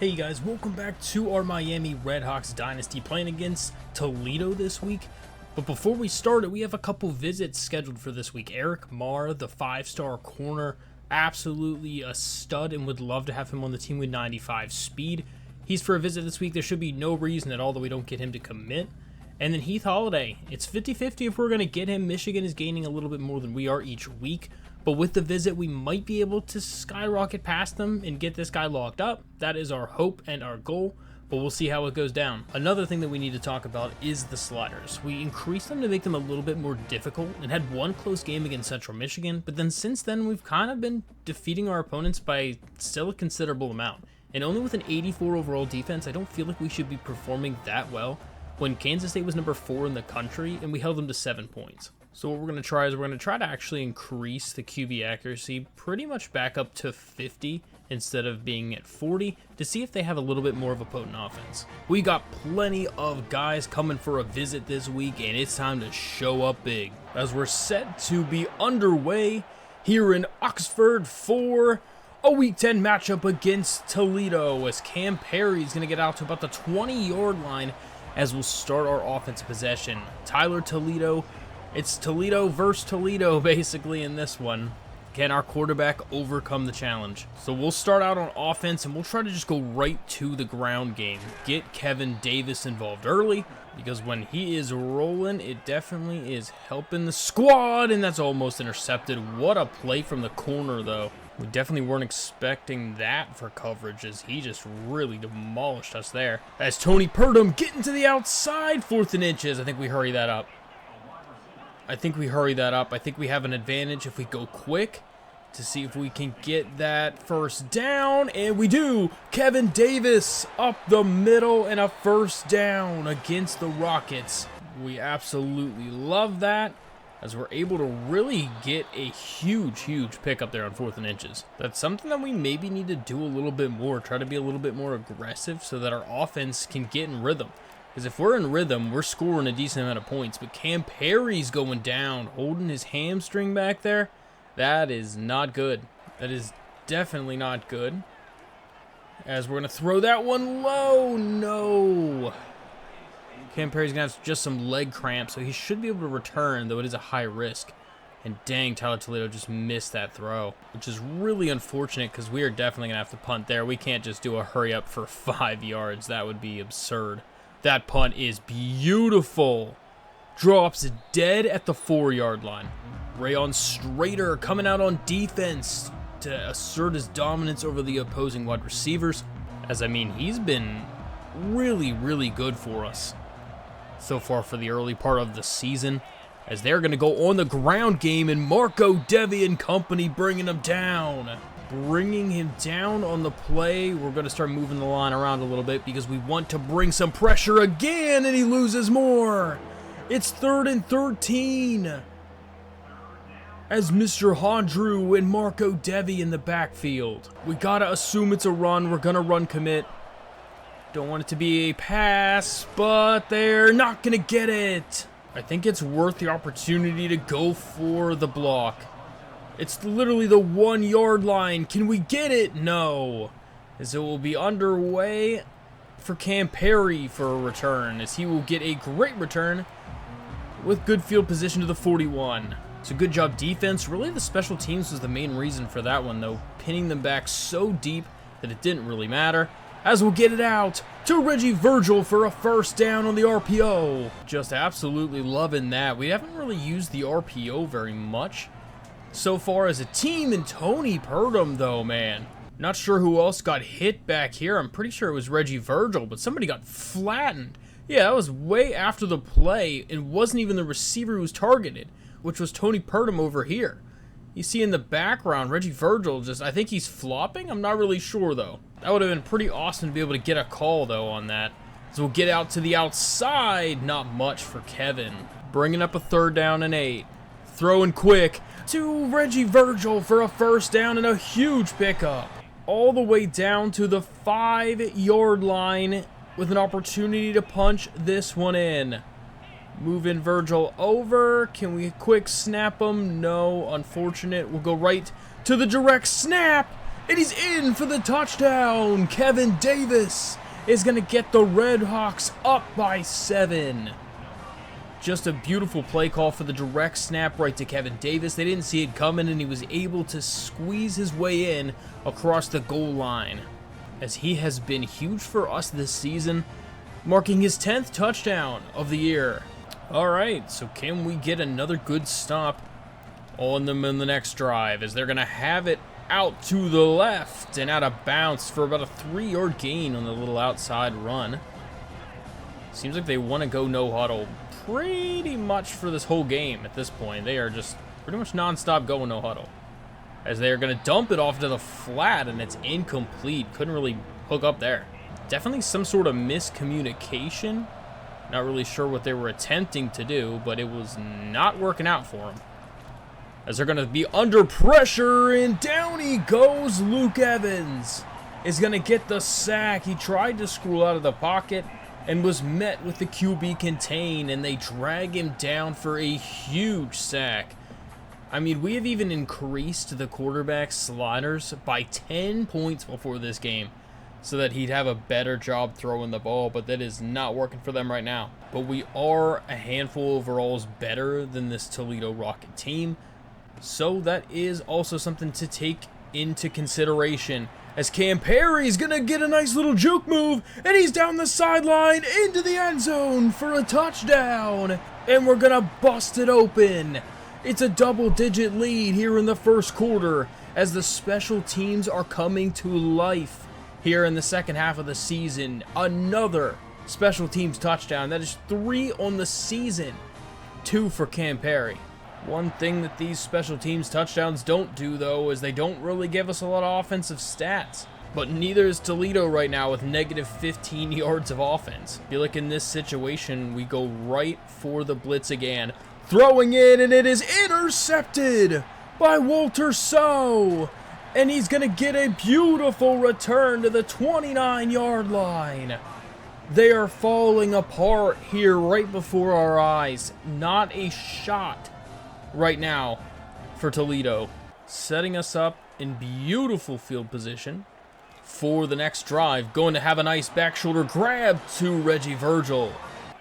Hey guys, welcome back to our Miami Redhawks Dynasty playing against Toledo this week. But before we start it, we have a couple visits scheduled for this week. Eric Marr, the 5-star corner, absolutely a stud and would love to have him on the team with 95 speed. He's for a visit this week. There should be no reason at all that we don't get him to commit. And then Heath Holiday, it's 50-50 if we're going to get him. Michigan is gaining a little bit more than we are each week. But with the visit, we might be able to skyrocket past them and get this guy locked up. That is our hope and our goal, but we'll see how it goes down. Another thing that we need to talk about is the sliders. We increased them to make them a little bit more difficult and had one close game against Central Michigan, but then since then, we've kind of been defeating our opponents by still a considerable amount. And only with an 84 overall defense, I don't feel like we should be performing that well when Kansas State was number 4 in the country and we held them to 7 points. So what we're going to try is we're going to try to actually increase the QB accuracy pretty much back up to 50 instead of being at 40 to see if they have a little bit more of a potent offense. We got plenty of guys coming for a visit this week, and it's time to show up big as we're set to be underway here in Oxford for a Week 10 matchup against Toledo, as Cam Perry is going to get out to about the 20-yard line as we'll start our offensive possession. Tyler Toledo. It's Toledo versus Toledo, basically, in this one. Can our quarterback overcome the challenge? So we'll start out on offense, and we'll try to just go right to the ground game. Get Kevin Davis involved early, because when he is rolling, it definitely is helping the squad, and that's almost intercepted. What a play from the corner, though. We definitely weren't expecting that for coverage, as he just really demolished us there. As Tony Purdom getting to the outside, 4th and inches. I think we hurry that up. I think we have an advantage if we go quick to see if we can get that first down, and we do. Kevin Davis up the middle and a first down against the Rockets. We absolutely love that, as we're able to really get a huge pick up there on 4th and inches. That's something that we maybe need to do a little bit more, try to be a little bit more aggressive so that our offense can get in rhythm. Because if we're in rhythm, we're scoring a decent amount of points. But Cam Perry's going down, holding his hamstring back there. That is not good. That is definitely not good. As we're going to throw that one low. No. Cam Perry's going to have just some leg cramps, so he should be able to return, though it is a high risk. And dang, Tyler Toledo just missed that throw, which is really unfortunate because we are definitely going to have to punt there. We can't just do a hurry up for 5 yards. That would be absurd. That punt is beautiful. Drops dead at the 4-yard line. Rayon Strader coming out on defense to assert his dominance over the opposing wide receivers. As I mean, he's been really good for us so far for the early part of the season. As they're going to go on the ground game, and Marco Devi and company bringing him down. Bringing him down on the play. We're going to start moving the line around a little bit because we want to bring some pressure again, and he loses more. It's 3rd and 13. As Mr. Hondrew and Marco Devi in the backfield. We got to assume it's a run. We're going to run commit. Don't want it to be a pass, but they're not going to get it. I think it's worth the opportunity to go for the block. It's literally the 1-yard line. Can we get it? No. As it will be underway for Cam Perry for a return, as he will get a great return with good field position to the 41. So good job defense. Really the special teams was the main reason for that one, though. Pinning them back so deep that it didn't really matter. As we'll get it out to Reggie Virgil for a first down on the RPO. Just absolutely loving that. We haven't really used the RPO very much so far as a team, and Tony Purdom, though, man. Not sure who else got hit back here. I'm pretty sure it was Reggie Virgil, but somebody got flattened. Yeah, that was way after the play, and wasn't even the receiver who was targeted, which was Tony Purdom over here. You see in the background, Reggie Virgil just, I think he's flopping? I'm not really sure, though. That would have been pretty awesome to be able to get a call, though, on that. So we'll get out to the outside. Not much for Kevin. Bringing up a 3rd down and 8. Throwing quick to Reggie Virgil for a first down and a huge pickup. All the way down to the 5-yard line with an opportunity to punch this one in. Moving Virgil over. Can we quick snap him? No, unfortunate. We'll go right to the direct snap. and he's in for the touchdown. Kevin Davis is going to get the Redhawks up by 7. Just a beautiful play call for the direct snap right to Kevin Davis. They didn't see it coming, and he was able to squeeze his way in across the goal line, as he has been huge for us this season, marking his 10th touchdown of the year. All right, so can we get another good stop on them in the next drive, as they're going to have it out to the left and out of bounds for about a 3-yard gain on the little outside run. Seems like they want to go no huddle pretty much for this whole game at this point. They are just pretty much non-stop going no huddle, as they are going to dump it off to the flat, and it's incomplete. Couldn't really hook up there. Definitely some sort of miscommunication. Not really sure what they were attempting to do, but it was not working out for them, as they're going to be under pressure, and down he goes. Luke Evans is going to get the sack. He tried to screw out of the pocket and was met with the QB contain, and they drag him down for a huge sack. I mean, we have even increased the quarterback sliders by 10 points before this game so that he'd have a better job throwing the ball, but that is not working for them right now. But we are a handful overalls better than this Toledo Rocket team, so that is also something to take into consideration, as Cam Perry's going to get a nice little juke move, and he's down the sideline into the end zone for a touchdown, and we're going to bust it open. It's a double-digit lead here in the first quarter, as the special teams are coming to life here in the second half of the season. Another special teams touchdown. That is 3 on the season, 2 for Cam Perry. One thing that these special teams touchdowns don't do, though, is they don't really give us a lot of offensive stats. But neither is Toledo right now with negative 15 yards of offense. I feel like in this situation, we go right for the blitz again. Throwing it, and it is intercepted by Walter So. And he's going to get a beautiful return to the 29-yard line. They are falling apart here right before our eyes. Not a shot right now for Toledo, setting us up in beautiful field position for the next drive. Going to have a nice back shoulder grab to Reggie Virgil,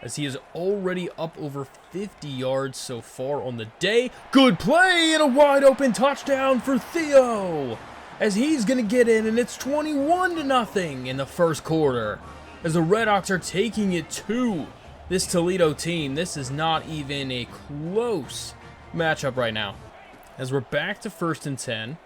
as he is already up over 50 yards so far on the day. Good play and a wide open touchdown for Theo, as he's going to get in, and it's 21-0 in the first quarter, as the Redhawks are taking it to this Toledo team. This is not even a close matchup right now, as we're back to 1st and 10,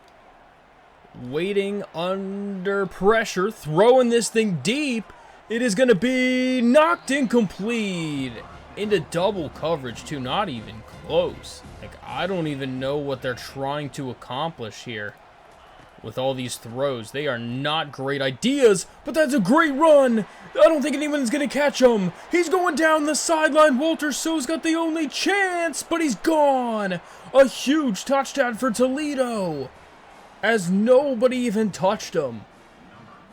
waiting under pressure, throwing this thing deep. It is going to be knocked incomplete into double coverage too. Not even close. Like, I don't even know what they're trying to accomplish here with all these throws. They are not great ideas, but that's a great run. I don't think anyone's going to catch him. He's going down the sideline. Walter So's got the only chance, but he's gone. A huge touchdown for Toledo, as nobody even touched him.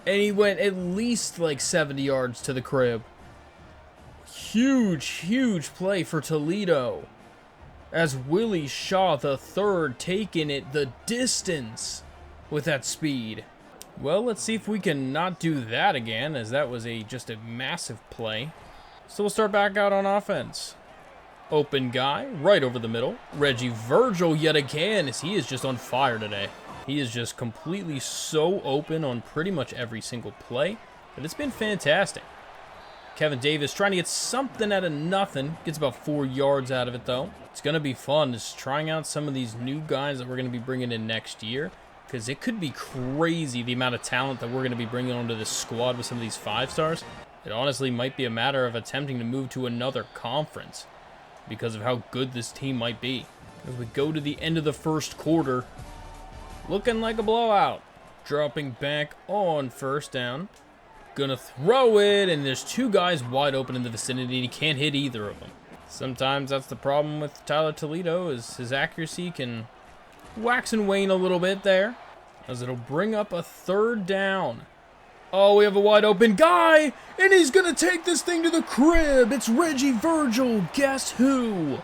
And he went at least like 70 yards to the crib. Huge, huge play for Toledo, as Willie Shaw III taking it the distance with that speed. Well, let's see if we can not do that again, as that was just a massive play. So we'll start back out on offense. Open guy right over the middle. Reggie Virgil yet again, as he is just on fire today. He is just completely so open on pretty much every single play, but it's been fantastic. Kevin Davis trying to get something out of nothing. Gets about 4 yards out of it, though. It's going to be fun just trying out some of these new guys that we're going to be bringing in next year, because it could be crazy the amount of talent that we're going to be bringing onto this squad with some of these 5-stars. It honestly might be a matter of attempting to move to another conference because of how good this team might be. As we go to the end of the first quarter, looking like a blowout. Dropping back on 1st down. Gonna throw it, and there's 2 guys wide open in the vicinity, and he can't hit either of them. Sometimes that's the problem with Tyler Toledo, is his accuracy can wax and wane a little bit there, as it'll bring up a 3rd down. Oh, we have a wide open guy, and he's gonna take this thing to the crib. It's Reggie Virgil, guess who?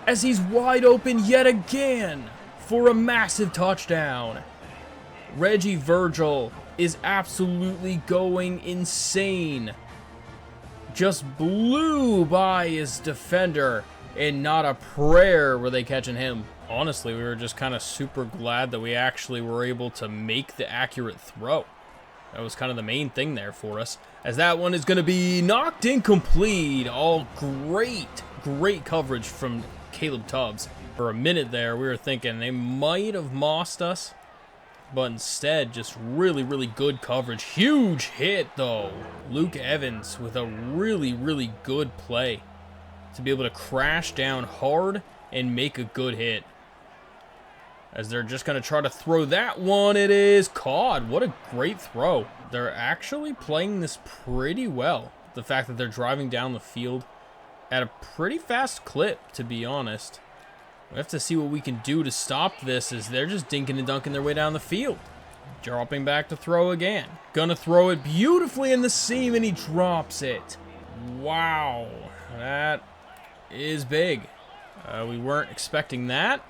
As he's wide open yet again for a massive touchdown. Reggie Virgil is absolutely going insane. Just blew by his defender, and not a prayer were they catching him. Honestly, we were just kind of super glad that we actually were able to make the accurate throw. That was kind of the main thing there for us, as that one is going to be knocked incomplete. All great coverage from Caleb Tubbs. For a minute there, we were thinking they might have mossed us, but instead, just really good coverage. Huge hit, though. Luke Evans with a really good play to be able to crash down hard and make a good hit. As they're just going to try to throw that one, it is caught. What a great throw. They're actually playing this pretty well. The fact that they're driving down the field at a pretty fast clip, to be honest. We have to see what we can do to stop this, as they're just dinking and dunking their way down the field. Dropping back to throw again. Gonna throw it beautifully in the seam, and he drops it. Wow, that is big. We weren't expecting that.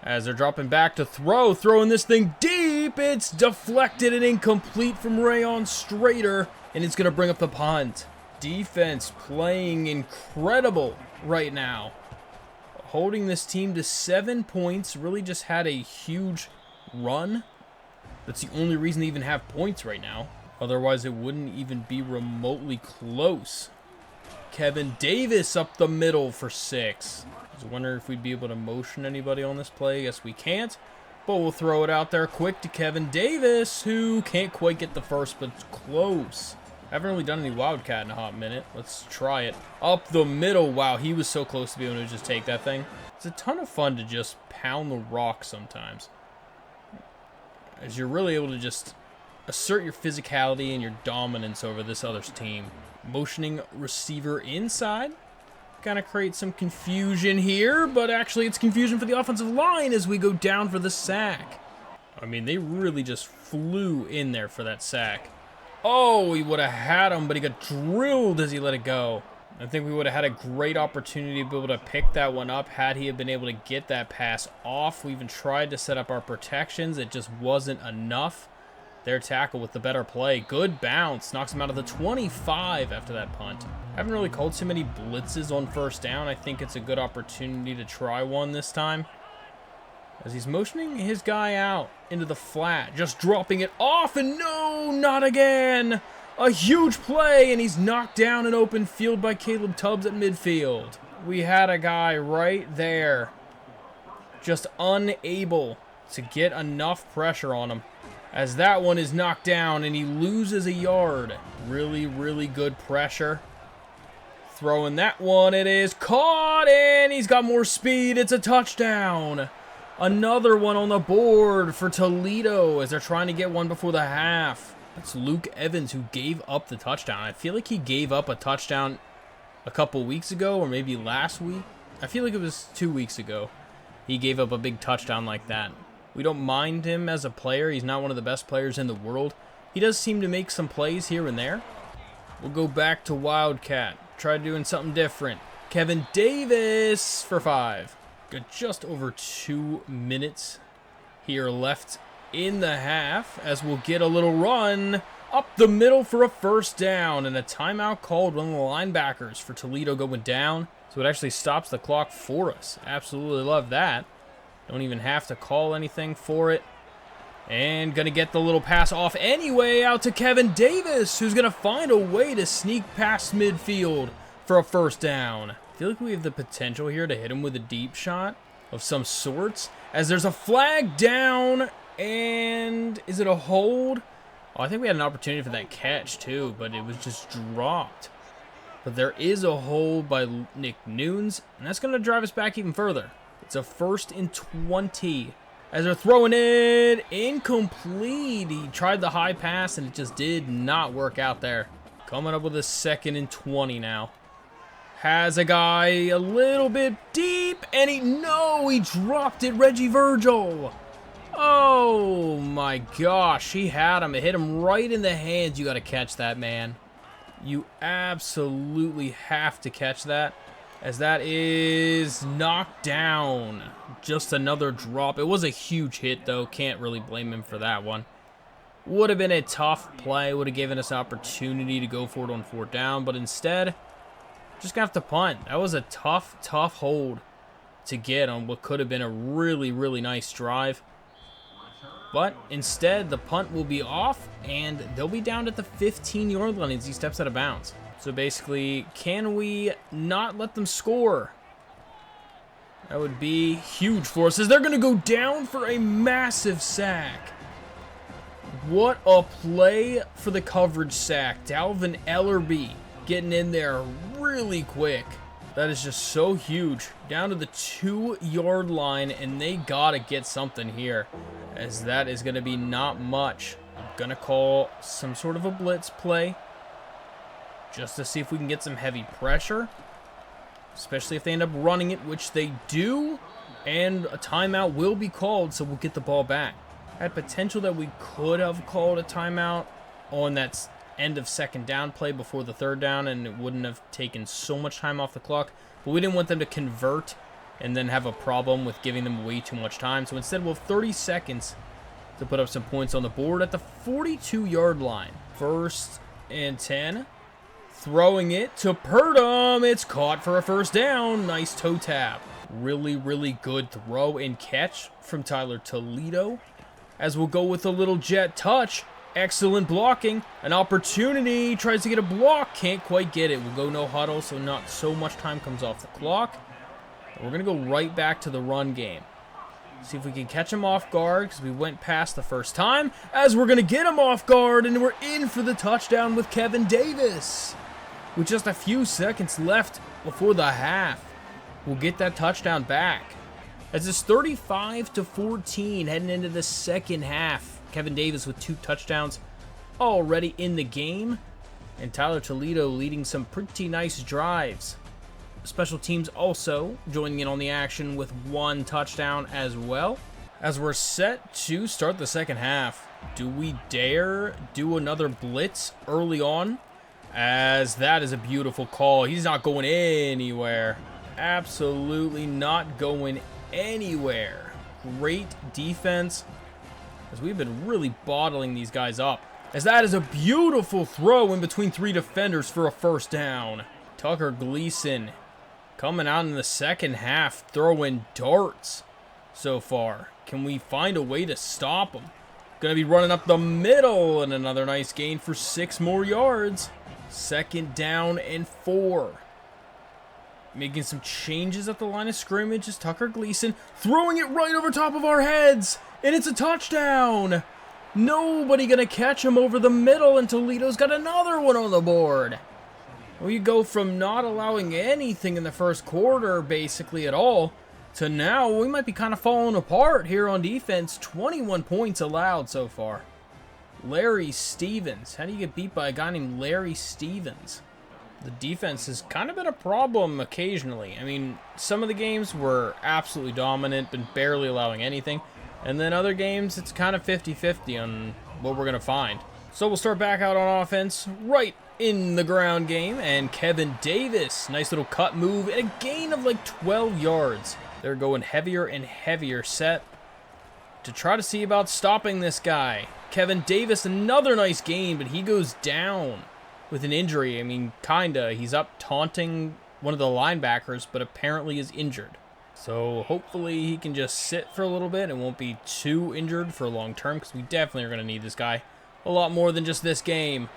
As they're dropping back to throw, throwing this thing deep. It's deflected and incomplete from Rayon Strader, and it's gonna bring up the punt. Defense playing incredible right now. Holding this team to 7 points. Really just had a huge run. That's the only reason they even have points right now. Otherwise, it wouldn't even be remotely close. Kevin Davis up the middle for 6. I was wondering if we'd be able to motion anybody on this play. Guess we can't. But we'll throw it out there quick to Kevin Davis, who can't quite get the first, but it's close. I haven't really done any Wildcat in a hot minute. Let's try it. Up the middle. Wow, he was so close to be able to just take that thing. It's a ton of fun to just pound the rock sometimes, as you're really able to just assert your physicality and your dominance over this other's team. Motioning receiver inside. Kind of create some confusion here, but actually it's confusion for the offensive line as we go down for the sack. I mean, they really just flew in there for that sack. Oh, he would have had him, but he got drilled as he let it go. I think we would have had a great opportunity to be able to pick that one up had he have been able to get that pass off. We even tried to set up our protections. It just wasn't enough. Their tackle with the better play. Good bounce. Knocks him out of the 25 after that punt. Haven't really called too many blitzes on first down. I think it's a good opportunity to try one this time, as he's motioning his guy out into the flat, just dropping it off, and no, not again. A huge play, and he's knocked down in open field by Caleb Tubbs at midfield. We had a guy right there, just unable to get enough pressure on him, as that one is knocked down, and he loses a yard. Really good pressure. Throwing that one, it is caught, and he's got more speed. It's a touchdown. Another one on the board for Toledo as they're trying to get one before the half. It's Luke Evans who gave up the touchdown. I feel like he gave up a touchdown a couple weeks ago, or maybe last week. I feel like it was 2 weeks ago. He gave up a big touchdown like that. We don't mind him as a player. He's not one of the best players in the world. He does seem to make some plays here and there. We'll go back to Wildcat. Try doing something different. Kevin Davis for 5. Got just over 2 minutes here left in the half, as we'll get a little run up the middle for a first down, and a timeout called. One of the linebackers for Toledo going down, so it actually stops the clock for us. Absolutely love that. Don't even have to call anything for it. And gonna get the little pass off anyway out to Kevin Davis, who's gonna find a way to sneak past midfield for a first down. I feel like we have the potential here to hit him with a deep shot of some sorts, as there's a flag down, and is it a hold? Oh, I think we had an opportunity for that catch too, but it was just dropped. But there is a hold by Nick Nunes, and that's gonna drive us back even further. It's a 1st and 20. As they're throwing it incomplete. He tried the high pass, and it just did not work out there. Coming up with a 2nd and 20 now. Has a guy a little bit deep, and he dropped it. Reggie Virgil. Oh my gosh, he had him. It hit him right in the hands. You got to catch that, man. You absolutely have to catch that. as that is knocked down. Just another drop. It was a huge hit, though. Can't really blame him for that one. Would have been a tough play. Would have given us opportunity to go for it on 4th down. But instead, just gonna have to punt. That was a tough hold to get on what could have been a really, really nice drive. But instead, the punt will be off, and they'll be down at the 15-yard line as he steps out of bounds. So basically, can we not let them score? That would be huge for us, as they're going to go down for a massive sack. What a play for the coverage sack. Dalvin Ellerby getting in there really quick. That is just so huge. Down to the 2-yard line, and they got to get something here, as that is going to be not much. I'm going to call some sort of a blitz play, just to see if we can get some heavy pressure, especially if they end up running it, which they do, and a timeout will be called, so we'll get the ball back. Had potential that we could have called a timeout on that end of 2nd down play before the 3rd down, and it wouldn't have taken so much time off the clock, but we didn't want them to convert and then have a problem with giving them way too much time. So instead, we'll have 30 seconds to put up some points on the board at the 42-yard line. 1st and 10. Throwing it to Purdom. It's caught for a 1st down. Nice toe tap. Really, really good throw and catch from Tyler Toledo. As we'll go with a little jet touch. Excellent blocking. An opportunity. Tries to get a block. Can't quite get it. We'll go no huddle, so not so much time comes off the clock. We're going to go right back to the run game. See if we can catch him off guard, because we went past the first time. As we're going to get him off guard, and we're in for the touchdown with Kevin Davis. With just a few seconds left before the half, we'll get that touchdown back. As it's 35-14 heading into the 2nd half. Kevin Davis with 2 touchdowns already in the game. And Tyler Toledo leading some pretty nice drives. Special teams also joining in on the action with 1 touchdown as well. As we're set to start the 2nd half, do we dare do another blitz early on? As that is a beautiful call. He's not going anywhere. Absolutely not going anywhere. Great defense, as we've been really bottling these guys up. As that is a beautiful throw in between 3 defenders for a 1st down. Tucker Gleason coming out in the 2nd half, throwing darts so far. Can we find a way to stop him? Gonna be running up the middle, and another nice gain for 6 more yards. 2nd down and 4. Making some changes at the line of scrimmage is Tucker Gleason, throwing it right over top of our heads, and it's a touchdown. Nobody gonna catch him over the middle, and Toledo's got another one on the board. We go from not allowing anything in the 1st quarter, basically at all, to now we might be kind of falling apart here on defense. 21 points allowed so far. Larry Stevens. How do you get beat by a guy named Larry Stevens? The defense has kind of been a problem occasionally. I mean, some of the games were absolutely dominant, been barely allowing anything. And then other games, it's kind of 50-50 on what we're going to find. So we'll start back out on offense right in the ground game. And Kevin Davis, nice little cut move and a gain of like 12 yards. They're going heavier and heavier set to try to see about stopping this guy. Kevin Davis, another nice gain, but he goes down with an injury. I mean, kinda. He's up taunting one of the linebackers, but apparently is injured. So hopefully he can just sit for a little bit and won't be too injured for long term, because we definitely are going to need this guy a lot more than just this game.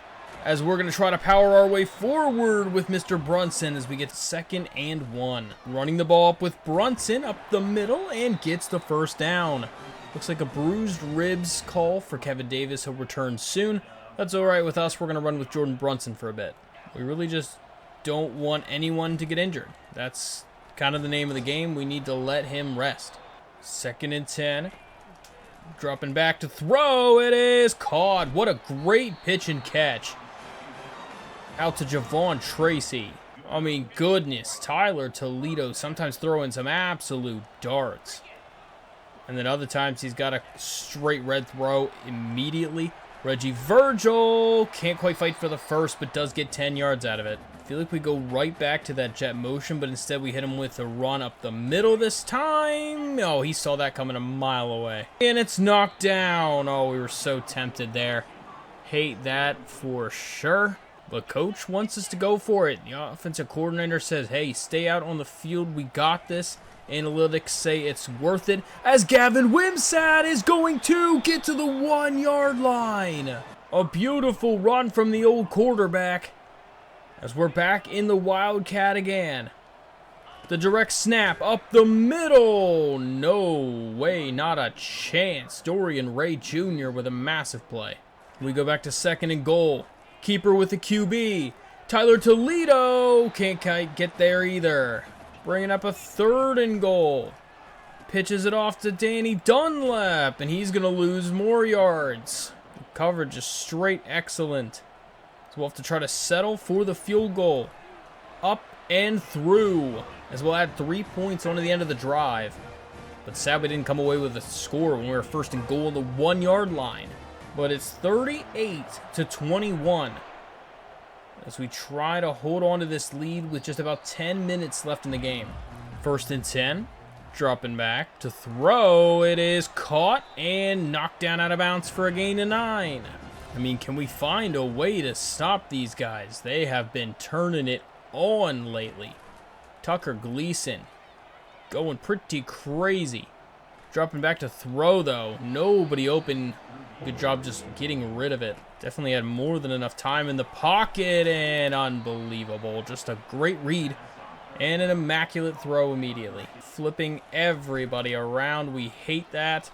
As we're going to try to power our way forward with Mr. Brunson as we get 2nd and 1. Running the ball up with Brunson up the middle and gets the 1st down. Looks like a bruised ribs call for Kevin Davis. He'll return soon. That's all right with us. We're going to run with Jordan Brunson for a bit. We really just don't want anyone to get injured. That's kind of the name of the game. We need to let him rest. 2nd and 10. Dropping back to throw. It is caught. What a great pitch and catch. Out to Javon Tracy. I mean, goodness. Tyler Toledo sometimes throwing some absolute darts. And then other times he's got a straight red throw immediately. Reggie Virgil can't quite fight for the first, but does get 10 yards out of it. feel like we go right back to that jet motion, but instead we hit him with a run up the middle this time. Oh, he saw that coming a mile away. And it's knocked down. Oh, we were so tempted there. Hate that for sure. But coach wants us to go for it. The offensive coordinator says, hey, stay out on the field. We got this. Analytics say it's worth it, as Gavin Wimsatt is going to get to the 1-yard line. A beautiful run from the old quarterback, as we're back in the Wildcat again. The direct snap up the middle. No way, not a chance. Dorian Ray Jr. with a massive play. We go back to 2nd and goal. Keeper with the QB. Tyler Toledo can't get there either. Bringing up a 3rd and goal. Pitches it off to Danny Dunlap, and he's going to lose more yards. The coverage is straight excellent. So we'll have to try to settle for the field goal. Up and through, as we'll add 3 points onto the end of the drive. But sad we didn't come away with a score when we were 1st and goal on the 1-yard line. But it's 38-21. As we try to hold on to this lead with just about 10 minutes left in the game. 1st and 10, dropping back to throw. It is caught and knocked down out of bounds for a gain of 9. I mean, can we find a way to stop these guys? They have been turning it on lately. Tucker Gleason going pretty crazy. Dropping back to throw, though. Nobody open. Good job just getting rid of it. Definitely had more than enough time in the pocket, and unbelievable. Just a great read and an immaculate throw immediately. Flipping everybody around. We hate that,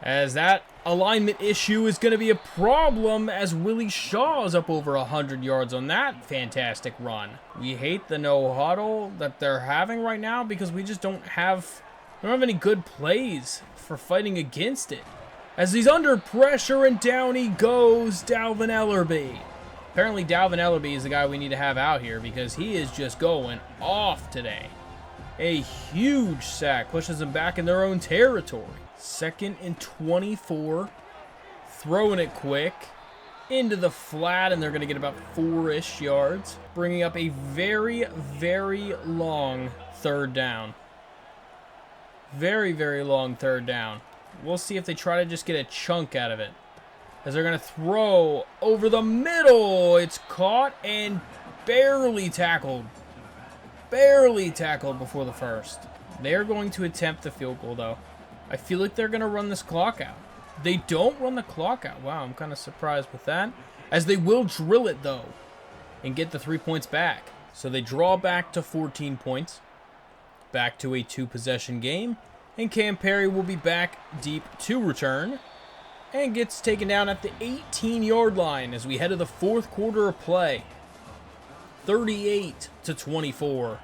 as that alignment issue is going to be a problem, as Willie Shaw is up over 100 yards on that fantastic run. We hate the no huddle that they're having right now, because we just don't have any good plays for fighting against it. As he's under pressure, and down he goes, Dalvin Ellerby. Apparently Dalvin Ellerby is the guy we need to have out here, because he is just going off today. A huge sack pushes them back in their own territory. 2nd and 24. Throwing it quick into the flat, and they're going to get about 4-ish yards. Bringing up a very, very long 3rd down. Very, very long 3rd down. We'll see if they try to just get a chunk out of it, as they're going to throw over the middle. It's caught and barely tackled. Barely tackled before the 1st. They're going to attempt the field goal, though. I feel like they're going to run this clock out. They don't run the clock out. Wow, I'm kind of surprised with that. As they will drill it, though, and get the 3 points back. So they draw back to 14 points. Back to a 2-possession game. And Cam Perry will be back deep to return, and gets taken down at the 18-yard line as we head to the 4th quarter of play. 38-24.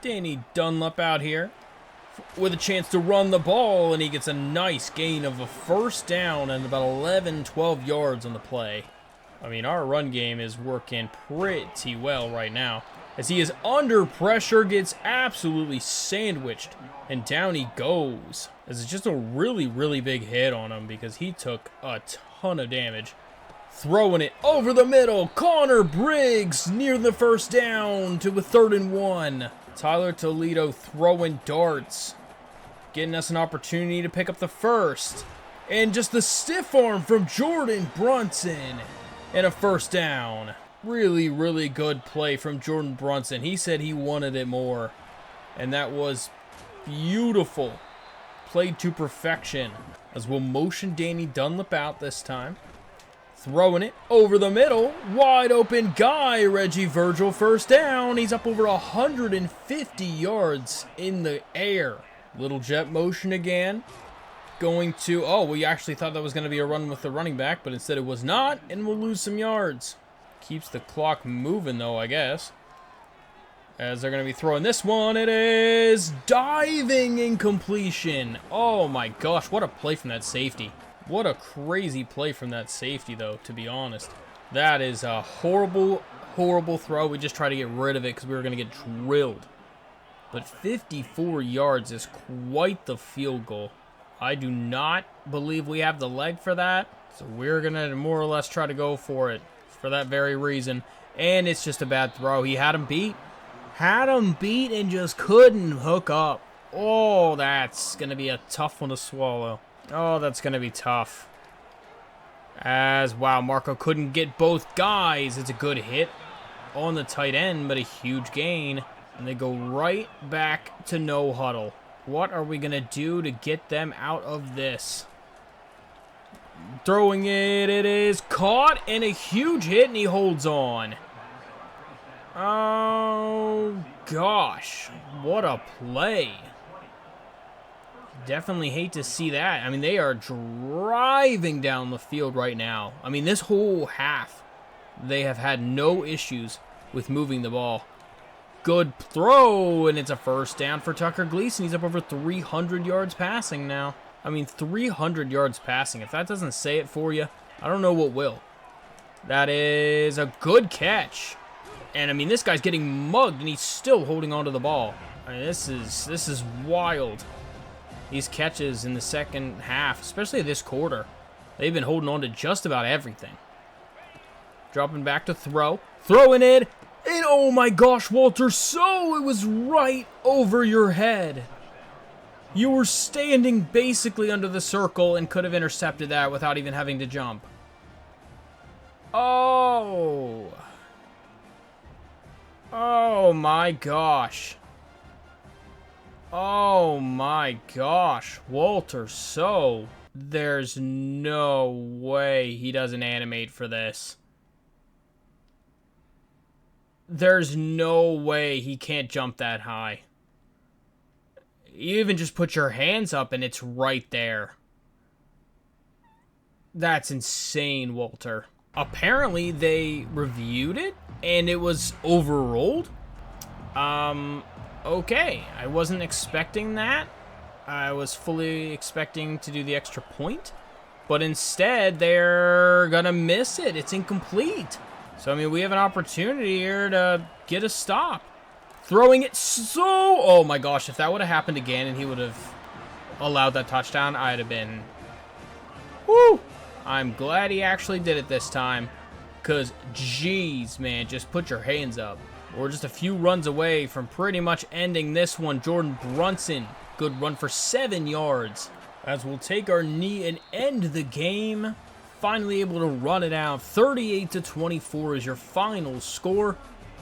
Danny Dunlap out here with a chance to run the ball, and he gets a nice gain of a 1st down and about 11-12 yards on the play. I mean, our run game is working pretty well right now, as he is under pressure, gets absolutely sandwiched, and down he goes. This is just a really, really big hit on him, because he took a ton of damage. Throwing it over the middle, Connor Briggs near the 1st down to a 3rd and 1. Tyler Toledo throwing darts, getting us an opportunity to pick up the 1st. And just the stiff arm from Jordan Brunson, and a 1st down. Really, really good play from Jordan Brunson. He said he wanted it more, and that was beautiful. Played to perfection, as we'll motion Danny Dunlap out this time. Throwing it over the middle, wide open guy, Reggie Virgil, 1st down. He's up over 150 yards in the air. Little jet motion again. Going to, oh, we actually thought that was going to be a run with the running back, but instead it was not, and we'll lose some yards. Keeps the clock moving, though, I guess. As they're going to be throwing this one. It is diving incompletion. Oh, my gosh. What a play from that safety. What a crazy play from that safety, though, to be honest. That is a horrible, horrible throw. We just tried to get rid of it because we were going to get drilled. But 54 yards is quite the field goal. I do not believe we have the leg for that. So we're going to more or less try to go for it. for that very reason. And it's just a bad throw. He had him beat. Had him beat and just couldn't hook up. Oh, that's going to be a tough one to swallow. Oh, that's going to be tough. Wow, Marco couldn't get both guys. It's a good hit on the tight end, but a huge gain. And they go right back to no huddle. What are we going to do to get them out of this? Throwing it. It is caught and a huge hit, and he holds on. Oh, gosh. What a play. Definitely hate to see that. I mean, they are driving down the field right now. I mean, this whole half, they have had no issues with moving the ball. Good throw, and it's a first down for Tucker Gleason. He's up over 300 yards passing now. I mean, 300 yards passing. If that doesn't say it for you, I don't know what will. That is a good catch. And, I mean, this guy's getting mugged, and he's still holding on to the ball. I mean, this is wild. These catches in the second half, especially this quarter, they've been holding on to just about everything. Dropping back to throw. Throwing it. And oh my gosh, Walter, so it was right over your head. You were standing basically under the circle and could have intercepted that without even having to jump. Oh. Oh my gosh. Oh my gosh, Walter, so there's no way he doesn't animate for this. There's no way he can't jump that high. You even just put your hands up and it's right there. That's insane, Walter. Apparently they reviewed it and it was overruled. Okay, I wasn't expecting that. I was fully expecting to do the extra point, but instead they're gonna miss it. It's incomplete. So, I mean, we have an opportunity here to get a stop. Throwing it so... Oh, my gosh. If that would have happened again and he would have allowed that touchdown, I'd have been... Woo! I'm glad he actually did it this time. Because, geez, man, just put your hands up. We're just a few runs away from pretty much ending this one. Jordan Brunson, good run for 7 yards. As we'll take our knee and end the game. Finally able to run it out. 38-24 is your final score.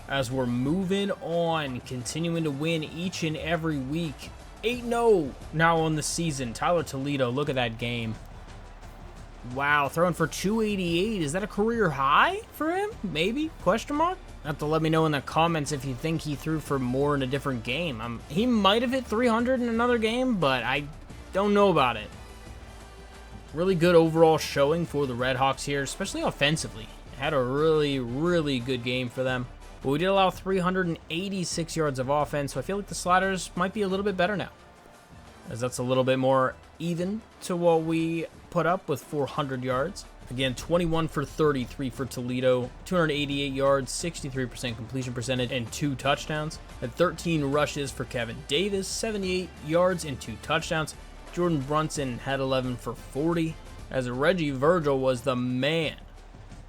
As we're moving on, continuing to win each and every week. 8-0 now on the season. Tyler Toledo, look at that game. Wow, throwing for 288. Is that a career high for him? Maybe? Question mark? Have to let me know in the comments if you think he threw for more in a different game. He might have hit 300 in another game, but I don't know about it. Really good overall showing for the Redhawks here, especially offensively. Had a really, really good game for them. But we did allow 386 yards of offense, so I feel like the Sliders might be a little bit better now, as that's a little bit more even to what we put up with 400 yards. Again, 21 for 33 for Toledo, 288 yards, 63% completion percentage, and 2 touchdowns. And 13 rushes for Kevin Davis, 78 yards and 2 touchdowns. Jordan Brunson had 11 for 40, as Reggie Virgil was the man.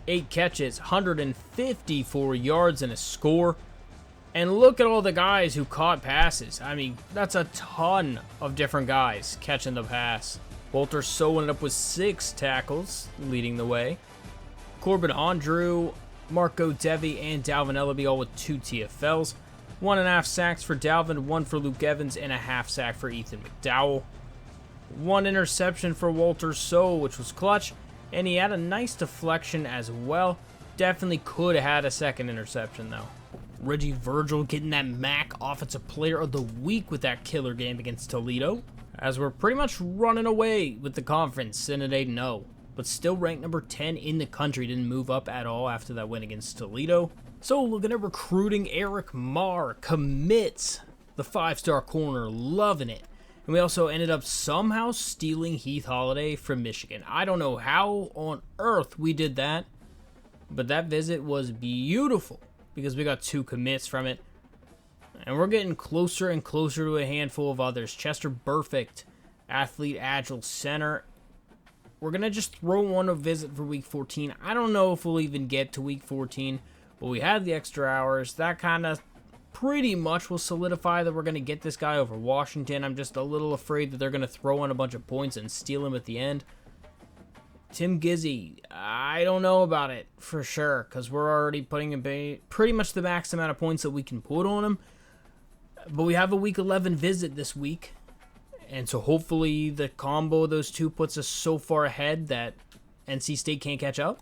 8 catches, 154 yards, and a score. And look at all the guys who caught passes. I mean, that's a ton of different guys catching the pass. Walter So ended up with 6 tackles, leading the way. Corbin Andrew, Marco Devi, and Dalvin Ellaby all with 2 TFLs. 1.5 sacks for Dalvin, 1 for Luke Evans, and a half sack for Ethan McDowell. 1 interception for Walter So, which was clutch, and he had a nice deflection as well. Definitely could have had a second interception, though. Reggie Virgil getting that MAC Offensive Player of the Week with that killer game against Toledo, as we're pretty much running away with the conference in an 8-0, but still ranked number 10 in the country. Didn't move up at all after that win against Toledo. So looking at recruiting, Eric Marr commits the 5-star corner, loving it. And we also ended up somehow stealing Heath Holiday from Michigan. I don't know how on earth we did that, but that visit was beautiful because we got 2 commits from it. And we're getting closer and closer to a handful of others. Chester Burfict, athlete, agile center. we're going to just throw on a visit for week 14. I don't know if we'll even get to week 14, but we had the extra hours. That kind of pretty much will solidify that we're going to get this guy over Washington. I'm just a little afraid that they're going to throw in a bunch of points and steal him at the end. Tim Gizzy, I don't know about it for sure, because we're already putting in pretty much the max amount of points that we can put on him. But we have a week 11 visit this week, and so hopefully the combo of those two puts us so far ahead that NC State can't catch up.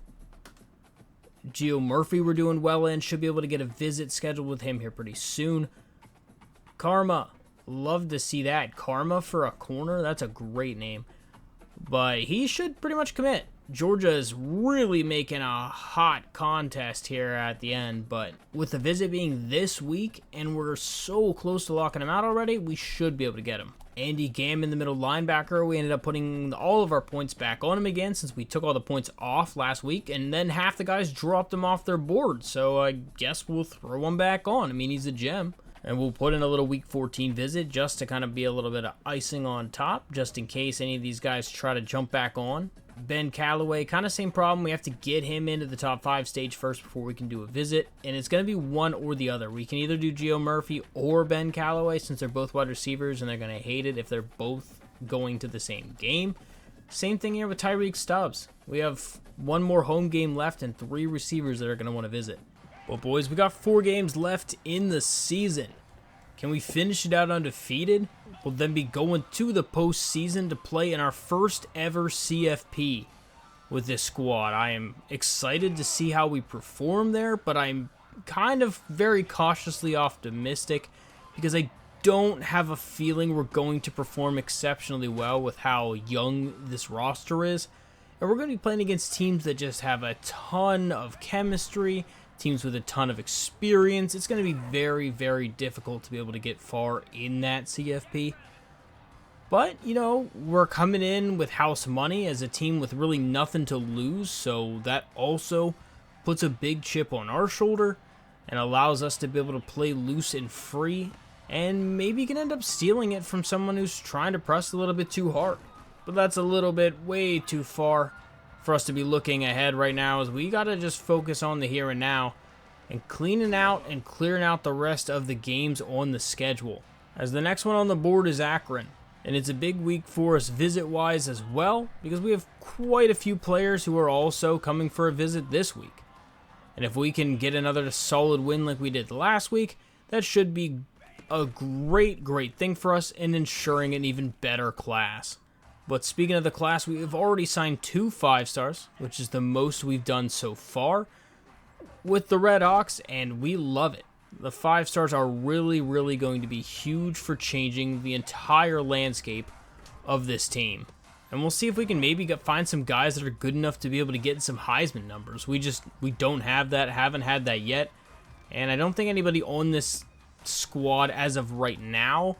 Geo Murphy we're doing well in. Should be able to get a visit scheduled with him here pretty soon. Karma. Love to see that. Karma for a corner. That's a great name. But he should pretty much commit. Georgia is really making a hot contest here at the end. But with the visit being this week and we're so close to locking him out already, we should be able to get him. Andy Gamm in the middle linebacker. We ended up putting all of our points back on him again since we took all the points off last week. And then half the guys dropped them off their board. So I guess we'll throw them back on. I mean, he's a gem. And we'll put in a little week 14 visit just to kind of be a little bit of icing on top, just in case any of these guys try to jump back on. Ben Callaway, kind of same problem. We have to get him into the top 5 stage first before we can do a visit. And it's going to be one or the other. We can either do Geo Murphy or Ben Callaway since they're both wide receivers and they're going to hate it if they're both going to the same game. Same thing here with Tyreek Stubbs. We have one more home game left and 3 receivers that are going to want to visit. Well, boys, we got 4 games left in the season. Can we finish it out undefeated? We'll then be going to the postseason to play in our first ever CFP with this squad. I am excited to see how we perform there, but I'm kind of very cautiously optimistic because I don't have a feeling we're going to perform exceptionally well with how young this roster is. And we're going to be playing against teams that just have a ton of chemistry, teams with a ton of experience. It's going to be very, very difficult to be able to get far in that CFP. But, you know, we're coming in with house money as a team with really nothing to lose, so that also puts a big chip on our shoulder and allows us to be able to play loose and free, and maybe you can end up stealing it from someone who's trying to press a little bit too hard. But that's a little bit way too far for us to be looking ahead right now, as we got to just focus on the here and now and cleaning out and clearing out the rest of the games on the schedule. As the next one on the board is Akron, and it's a big week for us visit-wise as well, because we have quite a few players who are also coming for a visit this week. And if we can get another solid win like we did last week, that should be a great, great thing for us in ensuring an even better class. But speaking of the class, we have already signed 2 5-stars, which is the most we've done so far with the Redhawks, and we love it. The 5-stars are really, really going to be huge for changing the entire landscape of this team. And we'll see if we can maybe find some guys that are good enough to be able to get some Heisman numbers. We don't have that, haven't had that yet. And I don't think anybody on this squad as of right now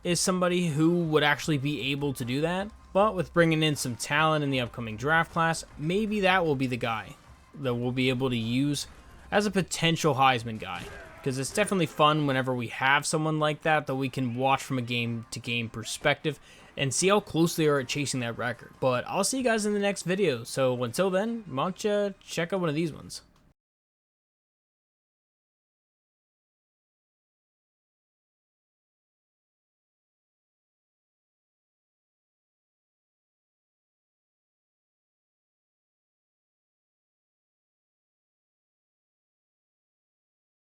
is somebody who would actually be able to do that. But with bringing in some talent in the upcoming draft class, maybe that will be the guy that we'll be able to use as a potential Heisman guy. Because it's definitely fun whenever we have someone like that we can watch from a game-to-game perspective and see how close they are at chasing that record. But I'll see you guys in the next video. So until then, why don't you check out one of these ones.